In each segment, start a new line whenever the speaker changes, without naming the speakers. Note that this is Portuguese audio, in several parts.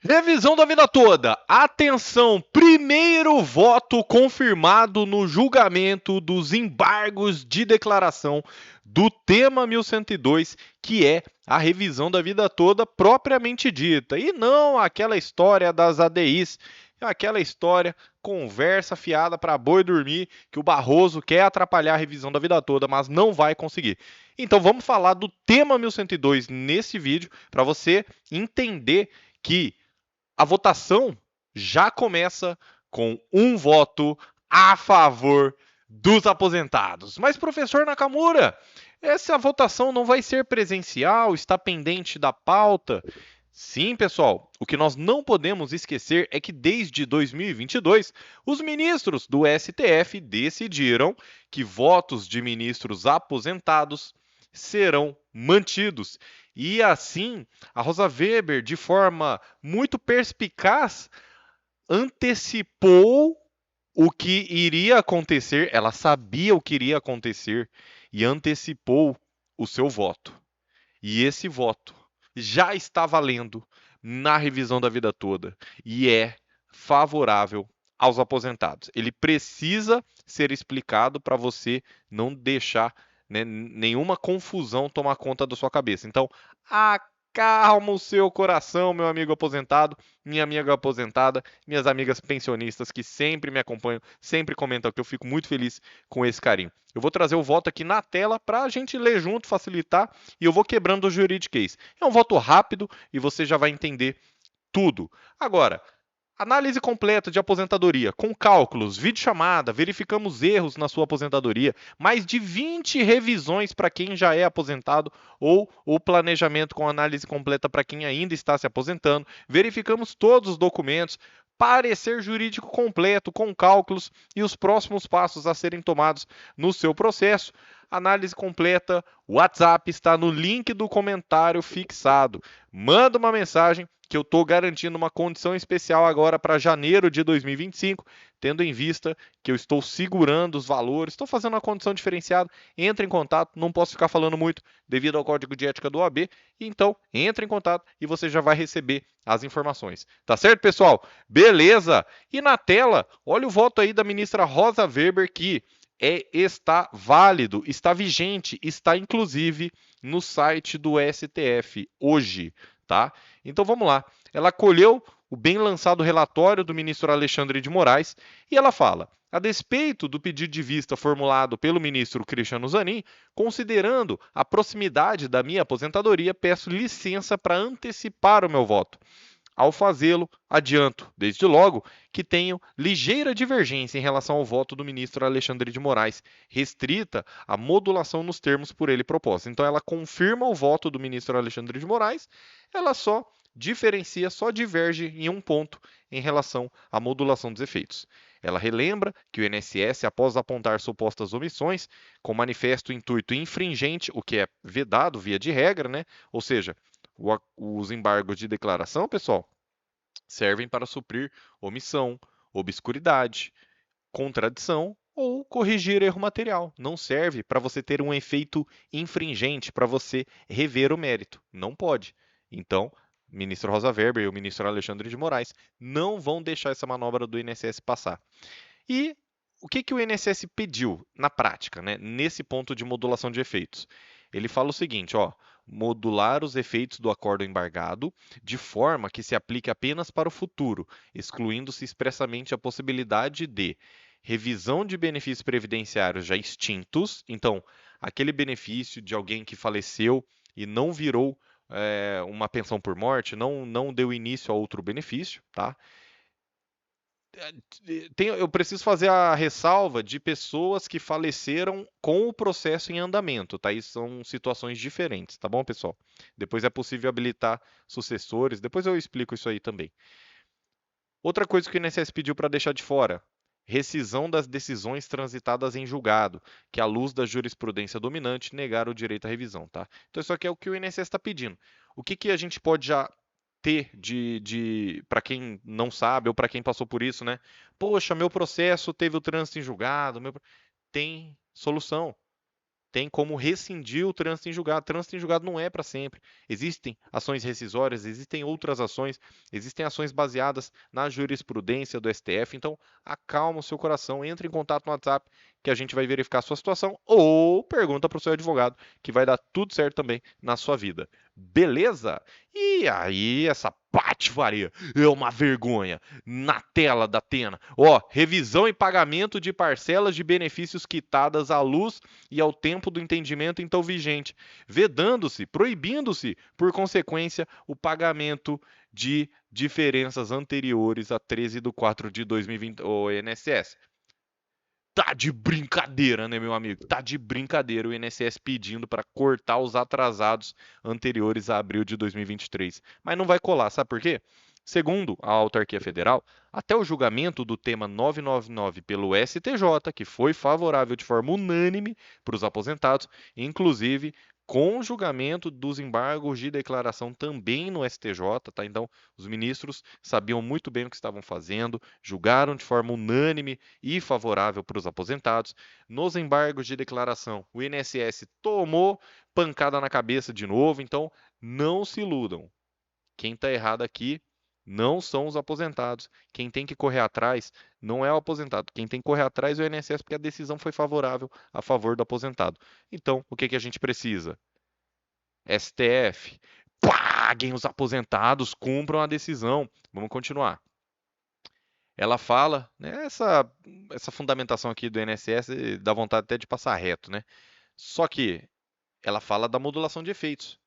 Revisão da vida toda. Atenção, primeiro voto confirmado no julgamento dos embargos de declaração do tema 1102, que é a revisão da vida toda propriamente dita. E não aquela história das ADIs, aquela história conversa fiada para boi dormir, que o Barroso quer atrapalhar a revisão da vida toda, mas não vai conseguir. Então vamos falar do tema 1102 nesse vídeo para você entender que a votação já começa com um voto a favor dos aposentados. Mas, professor Nakamura, essa votação não vai ser presencial, está pendente da pauta. Sim, pessoal, o que nós não podemos esquecer é que desde 2022, os ministros do STF decidiram que votos de ministros aposentados serão mantidos. E assim, a Rosa Weber, de forma muito perspicaz, antecipou o que iria acontecer, ela sabia o que iria acontecer e antecipou o seu voto. E esse voto já está valendo na revisão da vida toda e é favorável aos aposentados. Ele precisa ser explicado para você não deixar, né, nenhuma confusão tomar conta da sua cabeça. Então, acalma o seu coração, meu amigo aposentado, minha amiga aposentada, minhas amigas pensionistas que sempre me acompanham, sempre comentam que eu fico muito feliz com esse carinho. Eu vou trazer o voto aqui na tela para a gente ler junto, facilitar, e eu vou quebrando o juridiquês. É um voto rápido e você já vai entender tudo. Agora, análise completa de aposentadoria, com cálculos, videochamada, verificamos erros na sua aposentadoria, mais de 20 revisões para quem já é aposentado ou o planejamento com análise completa para quem ainda está se aposentando, verificamos todos os documentos, parecer jurídico completo com cálculos e os próximos passos a serem tomados no seu processo. Análise completa, o WhatsApp está no link do comentário fixado. Manda uma mensagem que eu estou garantindo uma condição especial agora para janeiro de 2025, tendo em vista que eu estou segurando os valores, estou fazendo uma condição diferenciada. Entre em contato, não posso ficar falando muito devido ao código de ética do OAB, então entre em contato e você já vai receber as informações. Tá certo, pessoal? Beleza! E na tela, olha o voto aí da ministra Rosa Weber que está válido, está vigente, está inclusive no site do STF hoje, tá? Então vamos lá. Ela acolheu o bem lançado relatório do ministro Alexandre de Moraes e ela fala: a despeito do pedido de vista formulado pelo ministro Cristiano Zanin, considerando a proximidade da minha aposentadoria, peço licença para antecipar o meu voto. Ao fazê-lo, adianto, desde logo, que tenho ligeira divergência em relação ao voto do ministro Alexandre de Moraes, restrita à modulação nos termos por ele propostos. Então, ela confirma o voto do ministro Alexandre de Moraes, ela só diferencia, só diverge em um ponto em relação à modulação dos efeitos. Ela relembra que o INSS, após apontar supostas omissões, com manifesto intuito infringente, o que é vedado via de regra, né? Ou seja, os embargos de declaração, pessoal, servem para suprir omissão, obscuridade, contradição ou corrigir erro material. Não serve para você ter um efeito infringente, para você rever o mérito. Não pode. Então, o ministro Rosa Weber e o ministro Alexandre de Moraes não vão deixar essa manobra do INSS passar. E o que o INSS pediu na prática, né, nesse ponto de modulação de efeitos? Ele fala o seguinte, ó, modular os efeitos do acordo embargado de forma que se aplique apenas para o futuro, excluindo-se expressamente a possibilidade de revisão de benefícios previdenciários já extintos, então, aquele benefício de alguém que faleceu e não virou uma pensão por morte, não deu início a outro benefício, tá? Eu preciso fazer a ressalva de pessoas que faleceram com o processo em andamento, tá? Isso são situações diferentes, tá bom, pessoal? Depois é possível habilitar sucessores, depois eu explico isso aí também. Outra coisa que o INSS pediu para deixar de fora: rescisão das decisões transitadas em julgado, que à luz da jurisprudência dominante negaram o direito à revisão, tá? Então isso aqui é o que o INSS está pedindo. O que a gente pode já ter para quem não sabe ou para quem passou por isso, né? Poxa, meu processo teve o trânsito em julgado, tem solução. tem como rescindir o trânsito em julgado. Trânsito em julgado não é para sempre. Existem ações rescisórias, existem outras ações, existem ações baseadas na jurisprudência do STF. Então, acalma o seu coração, entre em contato no WhatsApp que a gente vai verificar a sua situação ou pergunta para o seu advogado, que vai dar tudo certo também na sua vida. Beleza? E aí, essa patifaria é uma vergonha na tela da Atena. Ó, revisão e pagamento de parcelas de benefícios quitadas à luz e ao tempo do entendimento então vigente, vedando-se, proibindo-se, por consequência, o pagamento de diferenças anteriores a 13 de 4 de 2020, o INSS. Tá de brincadeira, né, meu amigo? Tá de brincadeira o INSS pedindo para cortar os atrasados anteriores a abril de 2023. Mas não vai colar, sabe por quê? Segundo a autarquia federal, até o julgamento do tema 999 pelo STJ, que foi favorável de forma unânime para os aposentados, inclusive com julgamento dos embargos de declaração também no STJ, tá? Então, os ministros sabiam muito bem o que estavam fazendo, julgaram de forma unânime e favorável para os aposentados. Nos embargos de declaração, o INSS tomou pancada na cabeça de novo, então não se iludam. Quem está errado aqui não são os aposentados. Quem tem que correr atrás não é o aposentado. Quem tem que correr atrás é o INSS, porque a decisão foi favorável a favor do aposentado. Então, o que que a gente precisa? STF, paguem os aposentados, cumpram a decisão. Vamos continuar. Ela fala, né, essa fundamentação aqui do INSS dá vontade até de passar reto, né? Só que ela fala da modulação de efeitos.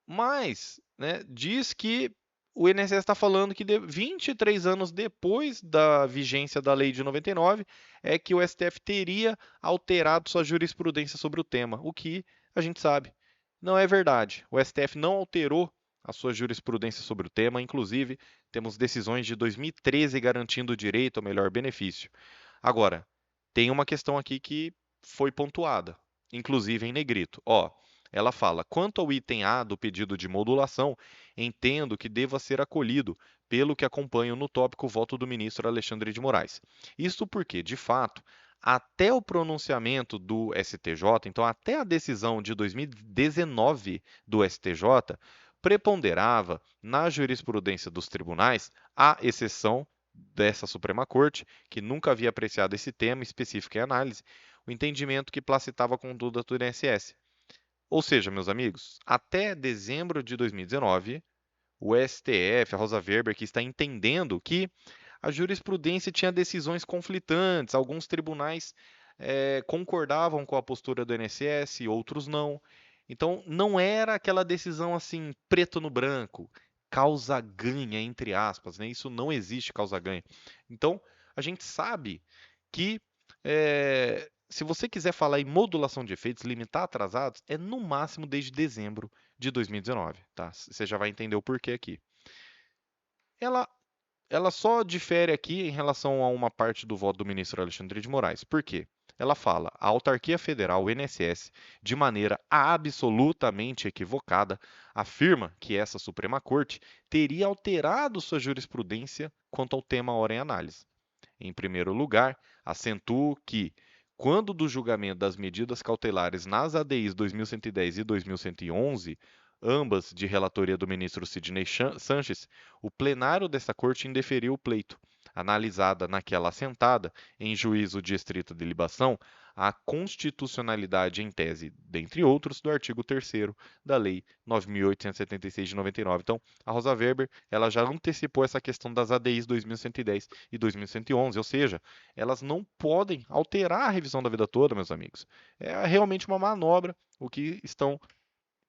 Mas, né, diz que o INSS está falando que 23 anos depois da vigência da lei de 99 é que o STF teria alterado sua jurisprudência sobre o tema, o que a gente sabe não é verdade. O STF não alterou a sua jurisprudência sobre o tema, inclusive temos decisões de 2013 garantindo o direito ao melhor benefício. Agora, tem uma questão aqui que foi pontuada, inclusive em negrito. Ó, ela fala: quanto ao item A do pedido de modulação, entendo que deva ser acolhido, pelo que acompanho no tópico o voto do ministro Alexandre de Moraes. Isto porque, de fato, até o pronunciamento do STJ, então até a decisão de 2019 do STJ, preponderava na jurisprudência dos tribunais, à exceção dessa Suprema Corte, que nunca havia apreciado esse tema específico em análise, o entendimento que placitava a conduta do INSS. Ou seja, meus amigos, até dezembro de 2019, o STF, a Rosa Weber, que está entendendo que a jurisprudência tinha decisões conflitantes, alguns tribunais concordavam com a postura do INSS, outros não. Então, não era aquela decisão assim, preto no branco, causa ganha, entre aspas, né? Isso não existe causa ganha. Então, a gente sabe que se você quiser falar em modulação de efeitos, limitar atrasados, é no máximo desde dezembro de 2019, tá? Você já vai entender o porquê aqui. Ela ela só difere aqui em relação a uma parte do voto do ministro Alexandre de Moraes. Por quê? Ela fala: a autarquia federal, o INSS, de maneira absolutamente equivocada, afirma que essa Suprema Corte teria alterado sua jurisprudência quanto ao tema ora em análise. Em primeiro lugar, acentuo que, quando do julgamento das medidas cautelares nas ADIs 2110 e 2111, ambas de relatoria do ministro Sidney Sanches, o plenário desta corte indeferiu o pleito, analisada naquela assentada, em juízo de estrita delibação, a constitucionalidade em tese, dentre outros, do artigo 3º da Lei 9.876 de 99. Então, a Rosa Weber, ela já antecipou essa questão das ADIs 2110 e 2111, ou seja, elas não podem alterar a revisão da vida toda, meus amigos. É realmente uma manobra o que estão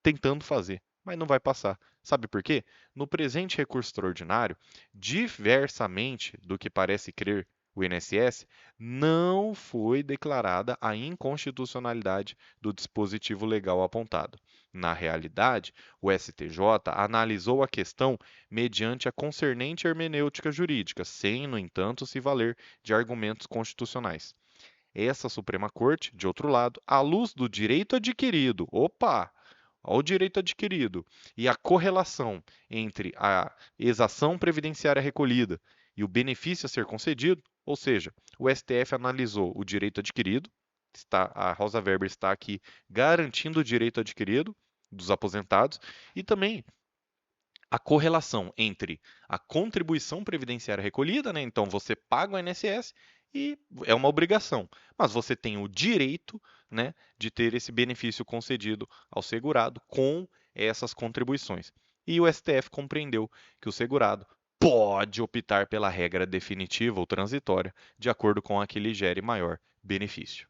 tentando fazer, mas não vai passar. Sabe por quê? No presente recurso extraordinário, diversamente do que parece crer o INSS, não foi declarada a inconstitucionalidade do dispositivo legal apontado. Na realidade, o STJ analisou a questão mediante a concernente hermenêutica jurídica, sem, no entanto, se valer de argumentos constitucionais. Essa Suprema Corte, de outro lado, à luz do direito adquirido, opa, ao direito adquirido e a correlação entre a exação previdenciária recolhida e o benefício a ser concedido, ou seja, o STF analisou o direito adquirido, a Rosa Weber está aqui garantindo o direito adquirido dos aposentados e também a correlação entre a contribuição previdenciária recolhida, né? Então você paga o INSS e é uma obrigação, mas você tem o direito, né, de ter esse benefício concedido ao segurado com essas contribuições. E o STF compreendeu que o segurado pode optar pela regra definitiva ou transitória, de acordo com a que lhe gere maior benefício.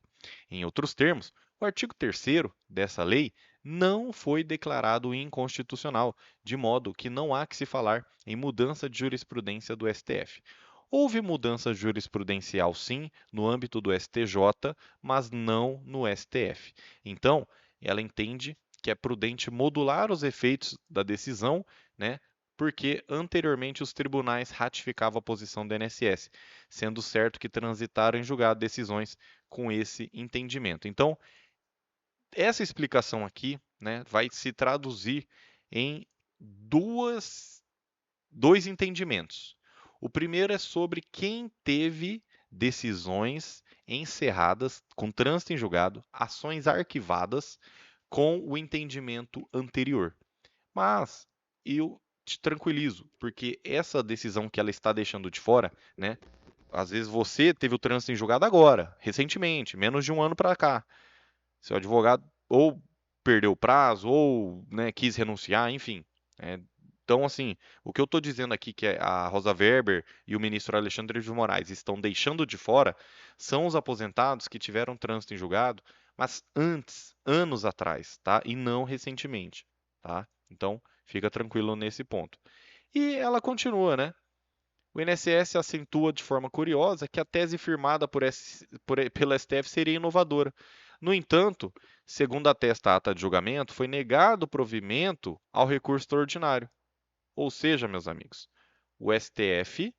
Em outros termos, o artigo 3º dessa lei não foi declarado inconstitucional, de modo que não há que se falar em mudança de jurisprudência do STF. Houve mudança jurisprudencial, sim, no âmbito do STJ, mas não no STF. Então, ela entende que é prudente modular os efeitos da decisão, né? Porque anteriormente os tribunais ratificavam a posição do INSS, sendo certo que transitaram em julgado decisões com esse entendimento. Então, essa explicação aqui, né, vai se traduzir em dois entendimentos. O primeiro é sobre quem teve decisões encerradas com trânsito em julgado, ações arquivadas com o entendimento anterior. Mas eu te tranquilizo, porque essa decisão que ela está deixando de fora, né? Às vezes você teve o trânsito em julgado agora, recentemente, menos de um ano para cá. Seu advogado ou perdeu o prazo, ou né, quis renunciar, enfim. É, então, assim, o que eu estou dizendo aqui que a Rosa Weber e o ministro Alexandre de Moraes estão deixando de fora são os aposentados que tiveram trânsito em julgado, mas antes, anos atrás, tá? E não recentemente, tá? Então, fica tranquilo nesse ponto. E ela continua, né? O INSS acentua de forma curiosa que a tese firmada pelo STF seria inovadora. No entanto, segundo atesta a ata de julgamento, foi negado o provimento ao recurso extraordinário. Ou seja, meus amigos, o STF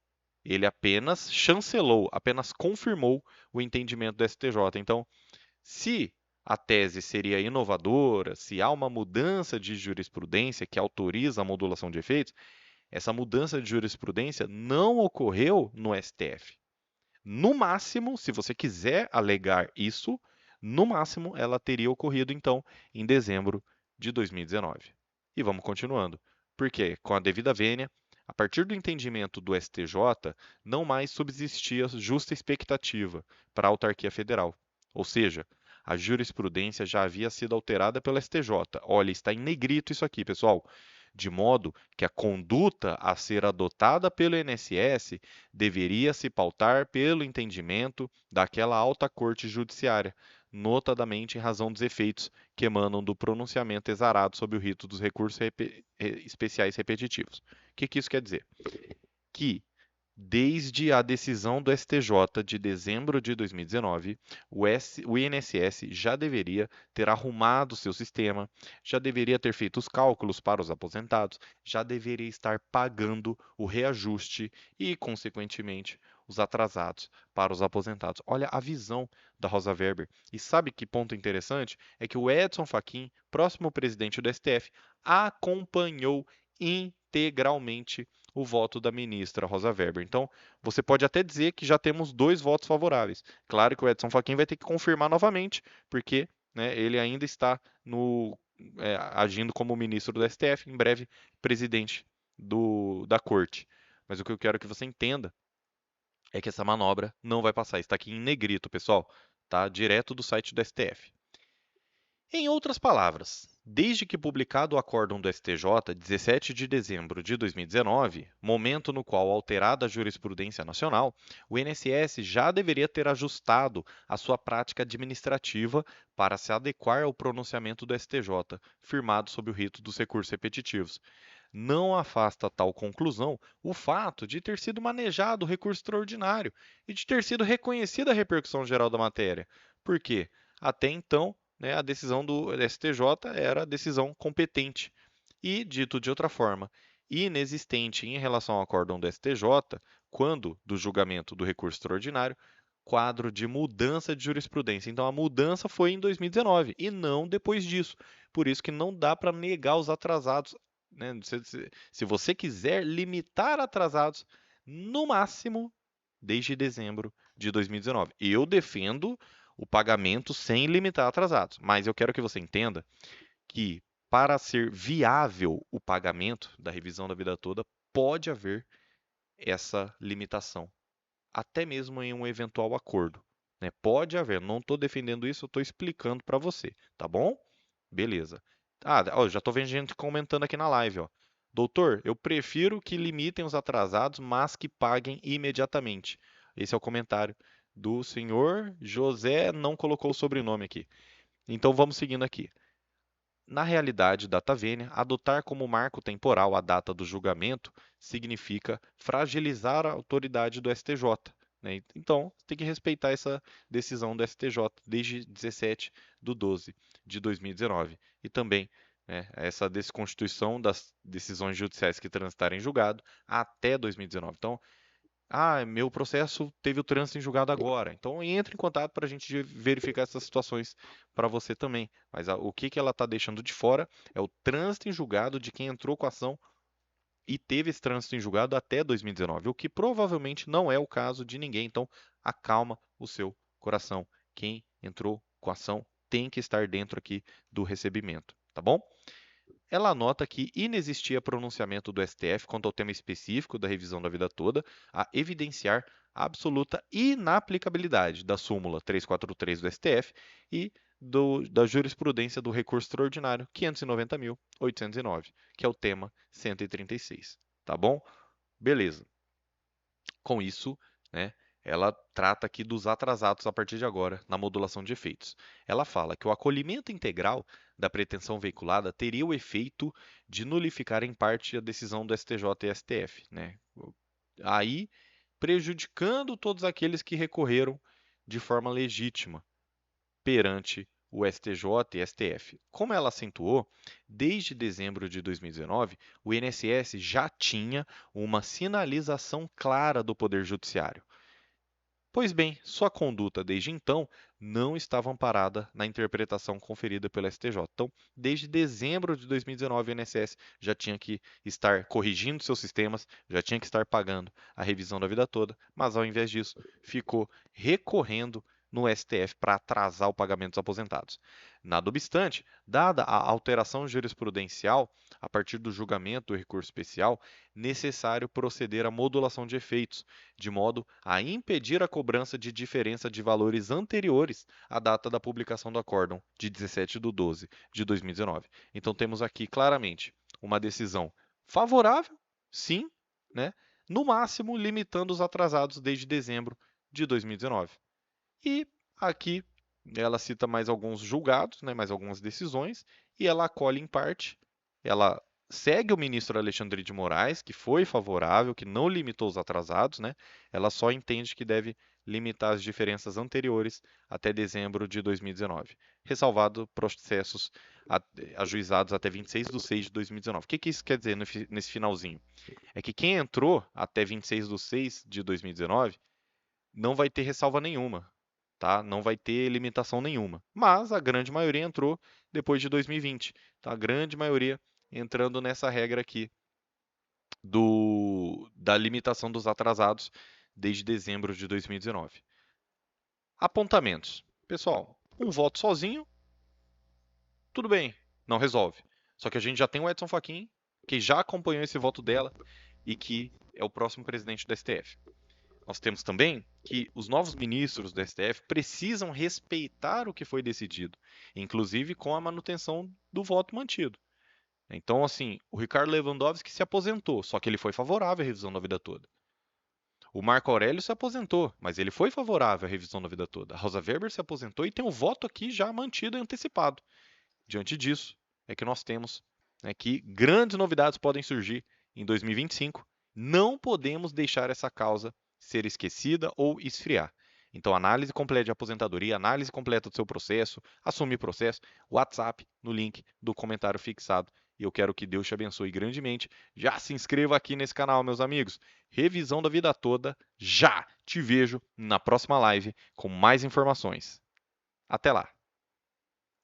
ele apenas chancelou, apenas confirmou o entendimento do STJ. Então, se a tese seria inovadora, se há uma mudança de jurisprudência que autoriza a modulação de efeitos, essa mudança de jurisprudência não ocorreu no STF. No máximo, se você quiser alegar isso, no máximo ela teria ocorrido então em dezembro de 2019. E vamos continuando. Porque, com a devida vênia, a partir do entendimento do STJ, não mais subsistia justa expectativa para a autarquia federal. Ou seja, a jurisprudência já havia sido alterada pelo STJ. Olha, está em negrito isso aqui, pessoal. De modo que a conduta a ser adotada pelo INSS deveria se pautar pelo entendimento daquela alta corte judiciária, notadamente em razão dos efeitos que emanam do pronunciamento exarado sob o rito dos recursos especiais repetitivos. O que isso quer dizer? Que desde a decisão do STJ de dezembro de 2019, o INSS já deveria ter arrumado seu sistema, já deveria ter feito os cálculos para os aposentados, já deveria estar pagando o reajuste e, consequentemente, os atrasados para os aposentados. Olha a visão da Rosa Weber. E sabe que ponto interessante? É que o Edson Fachin, próximo presidente do STF, acompanhou integralmente o voto da ministra Rosa Weber. Então, você pode até dizer que já temos 2 votos favoráveis. Claro que o Edson Fachin vai ter que confirmar novamente, porque né, ele ainda está agindo como ministro do STF, em breve presidente da corte. Mas o que eu quero que você entenda é que essa manobra não vai passar. Está aqui em negrito, pessoal. Tá direto do site do STF. Em outras palavras, desde que publicado o acórdão do STJ, 17 de dezembro de 2019, momento no qual alterada a jurisprudência nacional, o INSS já deveria ter ajustado a sua prática administrativa para se adequar ao pronunciamento do STJ, firmado sob o rito dos recursos repetitivos. Não afasta tal conclusão o fato de ter sido manejado o recurso extraordinário e de ter sido reconhecida a repercussão geral da matéria. Por quê? Até então, né, a decisão do STJ era a decisão competente. E, dito de outra forma, inexistente em relação ao acórdão do STJ, quando do julgamento do recurso extraordinário, quadro de mudança de jurisprudência. Então, a mudança foi em 2019 e não depois disso. Por isso que não dá para negar os atrasados. Né? Se você quiser limitar atrasados, no máximo desde dezembro de 2019. Eu defendo o pagamento sem limitar atrasados. Mas eu quero que você entenda que para ser viável o pagamento da revisão da vida toda, pode haver essa limitação, até mesmo em um eventual acordo, né? Pode haver, não estou defendendo isso, eu estou explicando para você, tá bom? Beleza. Ah, ó, já estou vendo gente comentando aqui na live, ó. Doutor, eu prefiro que limitem os atrasados, mas que paguem imediatamente. Esse é o comentário do senhor José, não colocou o sobrenome aqui. Então vamos seguindo aqui. Na realidade data vênia, adotar como marco temporal a data do julgamento significa fragilizar a autoridade do STJ, né? Então, tem que respeitar essa decisão do STJ desde 17 de 12 de 2019. E também, né, essa desconstituição das decisões judiciais que transitarem em julgado até 2019. Então, meu processo teve o trânsito em julgado agora. Então entre em contato para a gente verificar essas situações para você também. Mas o que ela está deixando de fora é o trânsito em julgado de quem entrou com a ação e teve esse trânsito em julgado até 2019, o que provavelmente não é o caso de ninguém. Então acalma o seu coração. Quem entrou com a ação tem que estar dentro aqui do recebimento, tá bom? Ela anota que inexistia pronunciamento do STF quanto ao tema específico da revisão da vida toda, a evidenciar a absoluta inaplicabilidade da súmula 343 do STF e da jurisprudência do recurso extraordinário 590.809, que é o tema 136. Tá bom? Beleza. Com isso, né, ela trata aqui dos atrasados a partir de agora na modulação de efeitos. Ela fala que o acolhimento integral da pretensão veiculada teria o efeito de nulificar em parte a decisão do STJ e STF, né? Aí prejudicando todos aqueles que recorreram de forma legítima perante o STJ e STF. Como ela acentuou, desde dezembro de 2019, o INSS já tinha uma sinalização clara do Poder Judiciário. Pois bem, sua conduta desde então não estava amparada na interpretação conferida pelo STJ. Então, desde dezembro de 2019, o INSS já tinha que estar corrigindo seus sistemas, já tinha que estar pagando a revisão da vida toda, mas ao invés disso, ficou recorrendo no STF para atrasar o pagamento dos aposentados. Nada obstante, dada a alteração jurisprudencial a partir do julgamento do recurso especial, necessário proceder à modulação de efeitos, de modo a impedir a cobrança de diferença de valores anteriores à data da publicação do acórdão de 17 de 12 de 2019. Então temos aqui claramente uma decisão favorável, sim, né? No máximo limitando os atrasados desde dezembro de 2019. E aqui ela cita mais alguns julgados, né, mais algumas decisões, e ela acolhe em parte, ela segue o ministro Alexandre de Moraes, que foi favorável, que não limitou os atrasados, né? Ela só entende que deve limitar as diferenças anteriores até dezembro de 2019, ressalvado processos ajuizados até 26 de 6 de 2019. O que isso quer dizer nesse finalzinho? É que quem entrou até 26 de 6 de 2019 não vai ter ressalva nenhuma, tá? Não vai ter limitação nenhuma. Mas a grande maioria entrou depois de 2020, tá? A grande maioria entrando nessa regra aqui da limitação dos atrasados desde dezembro de 2019. Apontamentos. Pessoal, um voto sozinho, tudo bem, não resolve. Só que a gente já tem o Edson Fachin, que já acompanhou esse voto dela e que é o próximo presidente do STF. Nós temos também que os novos ministros do STF precisam respeitar o que foi decidido, inclusive com a manutenção do voto mantido. Então, assim, o Ricardo Lewandowski se aposentou, só que ele foi favorável à revisão da vida toda. O Marco Aurélio se aposentou, mas ele foi favorável à revisão da vida toda. A Rosa Weber se aposentou e tem o voto aqui já mantido e antecipado. Diante disso, é que nós temos, né, que grandes novidades podem surgir em 2025. Não podemos deixar essa causa ser esquecida ou esfriar. Então, análise completa de aposentadoria, análise completa do seu processo, assumir processo, WhatsApp no link do comentário fixado. E eu quero que Deus te abençoe grandemente. Já se inscreva aqui nesse canal, meus amigos. Revisão da vida toda. Já te vejo na próxima live com mais informações. Até lá!